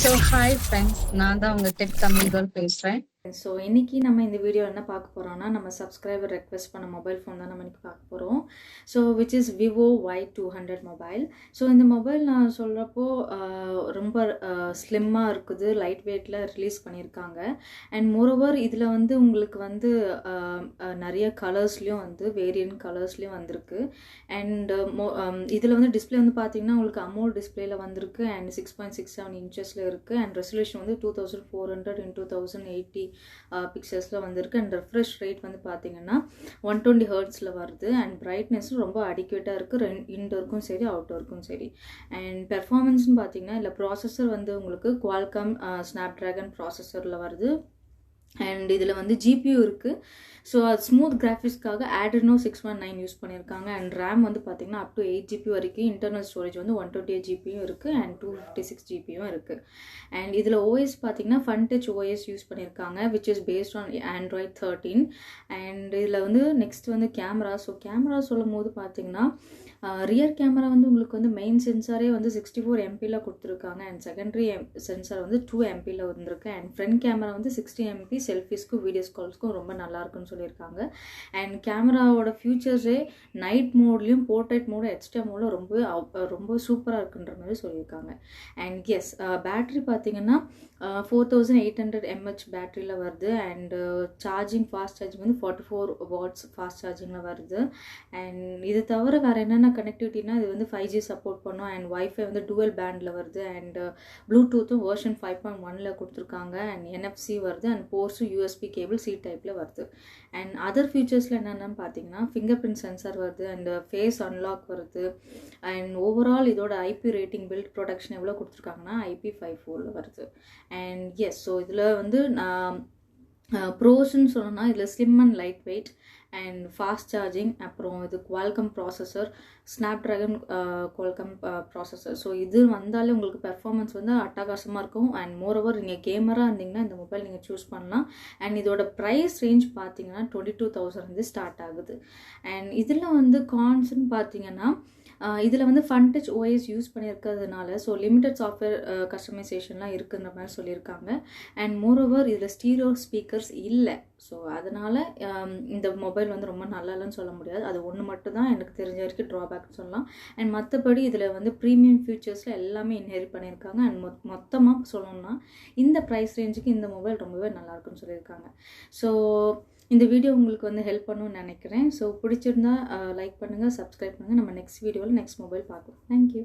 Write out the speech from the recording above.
So hi friends, நான் தான் உங்கள் டெக் தமிழ் கேர்ள் பேசுகிறேன். ஸோ இன்றைக்கி நம்ம இந்த வீடியோ என்ன பார்க்க போகிறோம்னா, நம்ம சப்ஸ்கிரைபர் ரெக்வெஸ்ட் பண்ண மொபைல் ஃபோன் தான் நம்ம இன்றைக்கி பார்க்க போகிறோம். So which is Vivo Y200 mobile. So இந்த மொபைல் நான் சொல்கிறப்போ ரொம்ப ஸ்லிம்மாக இருக்குது, லைட் வெயிட்டில் ரிலீஸ் பண்ணியிருக்காங்க. அண்ட் மோரோவர் இதில் வந்து உங்களுக்கு வந்து நிறைய கலர்ஸ்லேயும் வந்து வேரியன்ட் கலர்ஸ்லேயும் வந்திருக்கு. அண்ட் இதில் வந்து டிஸ்பிளே வந்து பார்த்திங்கன்னா உங்களுக்கு அமோல் டிஸ்பிளேயில் வந்திருக்கு. அண்ட் 6.67 இன்ச்சஸில் இருக்குது. அண்ட் ரெசல்யூஷன் வந்து 2400 x 2080 பிக்சர்ஸில் வந்திருக்கு. அண்ட் ரெஃப்ரெஷ் ரேட் வந்து பார்த்தீங்கன்னா 120 ஹர்ட்ஸில் வருது. அண்ட் பிரைட்னஸும் ரொம்ப அடிக்குவேட்டாக இருக்குது, இன்டோருக்கும் சரி அவுட்டோருக்கும் சரி. அண்ட் பெர்ஃபார்மன்ஸ்னு பார்த்தீங்கன்னா இல்லை ப்ராசஸர் வந்து உங்களுக்கு குவால்காம் ஸ்னாப்ட்ராகன் ப்ராசஸரில் வருது. அண்ட் இதில் வந்து ஜிபியூ இருக்குது. ஸோ அது ஸ்மூத் கிராஃபிக்ஸ்க்காக Adreno 619 யூஸ் பண்ணியிருக்காங்க. அண்ட் ரேம் வந்து பார்த்திங்கன்னா அப் டு 8 GB வரைக்கும், இன்டர்னல் ஸ்டோரேஜ் வந்து 128 GBயும் இருக்குது அண்ட் 256 GBயும் இருக்குது. அண்ட் இதில் ஓஎஸ் பார்த்திங்கன்னா FunTouch OS யூஸ் பண்ணியிருக்காங்க, which is based on Android 13. And இதில் வந்து நெக்ஸ்ட் வந்து கேமரா. ஸோ கேமரா சொல்லும் போது பார்த்திங்கன்னா ரியர் கேமரா வந்து உங்களுக்கு வந்து மெயின் சென்சாரே வந்து 64 MPயில் கொடுத்துருக்காங்க. அண்ட் செகண்டரி சென்சார் வந்து 2 MPயில் வந்திருக்கு. அண்ட் ஃப்ரண்ட் கேமரா வந்து 60 MP செல்ஃபிஸ்க்கும் வீடியோஸ் கால்ஸ்க்கும் ரொம்ப நல்லாயிருக்குன்னு சொல்லியிருக்காங்க. அண்ட் கேமராவோட ஃபியூச்சர்ஸே நைட் மோட்லேயும் போர்ட்ரேட் மோடு எக்ஸ்ட்ரா மோடில் ரொம்ப சூப்பராக இருக்குன்ற மாதிரி சொல்லியிருக்காங்க. அண்ட் எஸ் பேட்ரி பார்த்தீங்கன்னா 4800 mAh பேட்டரியில் வருது. அண்டு சார்ஜிங் ஃபாஸ்ட் சார்ஜிங் வந்து 44 watts ஃபாஸ்ட் சார்ஜிங்கில் வருது. அண்ட் இது தவிர வேறு என்னென்ன கனெக்டிவிட்டினா இது வந்து 5G சப்போர்ட் பண்ணும். அண்ட் வைஃபை வந்து டுவல் பேண்டில் வருது. அண்ட் ப்ளூடூத்தும் வெர்ஷன் 5.1 கொடுத்துருக்காங்க. அண்ட் NFC வருது. அண்ட் போர்ஸும் USB கேபிள் C டைப்பில் வருது. அண்ட் அதர் ஃபீச்சர்ஸில் என்னென்னு பார்த்தீங்கன்னா ஃபிங்கர் பிரிண்ட் சென்சார் வருது. அண்ட் ஃபேஸ் அன்லாக் வருது. அண்ட் ஓவரால் இதோட IP ரேட்டிங் பில்ட் ப்ரொடக்ஷன் எவ்வளோ கொடுத்துருக்காங்கன்னா IP54 வருது. அண்ட் எஸ் ஸோ இதில் வந்து நான் ப்ரோஸ்ன்னு சொல்லணும்னா இதில் slim and light weight and fast charging, அப்புறம் இது Qualcomm processor, Snapdragon Qualcomm processor. So இது வந்தாலே உங்களுக்கு பெர்ஃபார்மன்ஸ் வந்து அட்டகாசமாக இருக்கும். அண்ட் மோரோவர் நீங்கள் கேமராக இருந்தீங்கன்னா இந்த மொபைல் நீங்கள் சூஸ் பண்ணலாம். அண்ட் இதோட ப்ரைஸ் ரேஞ்ச் பார்த்தீங்கன்னா 22,000 ஸ்டார்ட் ஆகுது. அண்ட் இதில் வந்து கான்ஸ்ன்னு பார்த்தீங்கன்னா இதில் வந்து FunTouch OS யூஸ் பண்ணியிருக்கிறதுனால ஸோ லிமிட்டட் சாஃப்ட்வேர் கஸ்டமைசேஷன்லாம் இருக்குன்ற மாதிரி சொல்லியிருக்காங்க. அண்ட் மோரோவர் இதில் ஸ்டீரியோ ஸ்பீக்கர்ஸ் இல்லை. ஸோ அதனால் இந்த மொபைல் வந்து ரொம்ப நல்லாலன்னு சொல்ல முடியாது. அது ஒன்று மட்டும் தான் எனக்கு தெரிஞ்ச வரைக்கும் ட்ராபேக்னு சொல்லலாம். அண்ட் மற்றபடி இதில் வந்து ப்ரீமியம் ஃபியூச்சர்ஸில் எல்லாமே இன்ஹெரிட் பண்ணியிருக்காங்க. அண்ட் மொத்தமாக சொல்லணும்னா இந்த ப்ரைஸ் ரேஞ்சுக்கு இந்த மொபைல் ரொம்பவே நல்லாயிருக்குன்னு சொல்லியிருக்காங்க. ஸோ இந்த வீடியோ உங்களுக்கு வந்து ஹெல்ப் பண்ணுன்னு நினைக்கிறேன். ஸோ பிடிச்சிருந்தா லைக் பண்ணுங்கள், சப்ஸ்கிரைப் பண்ணுங்கள். நம்ம நெக்ஸ்ட் வீடியோவில் நெக்ஸ்ட் மொபைல் பார்க்கலாம். தேங்க்யூ.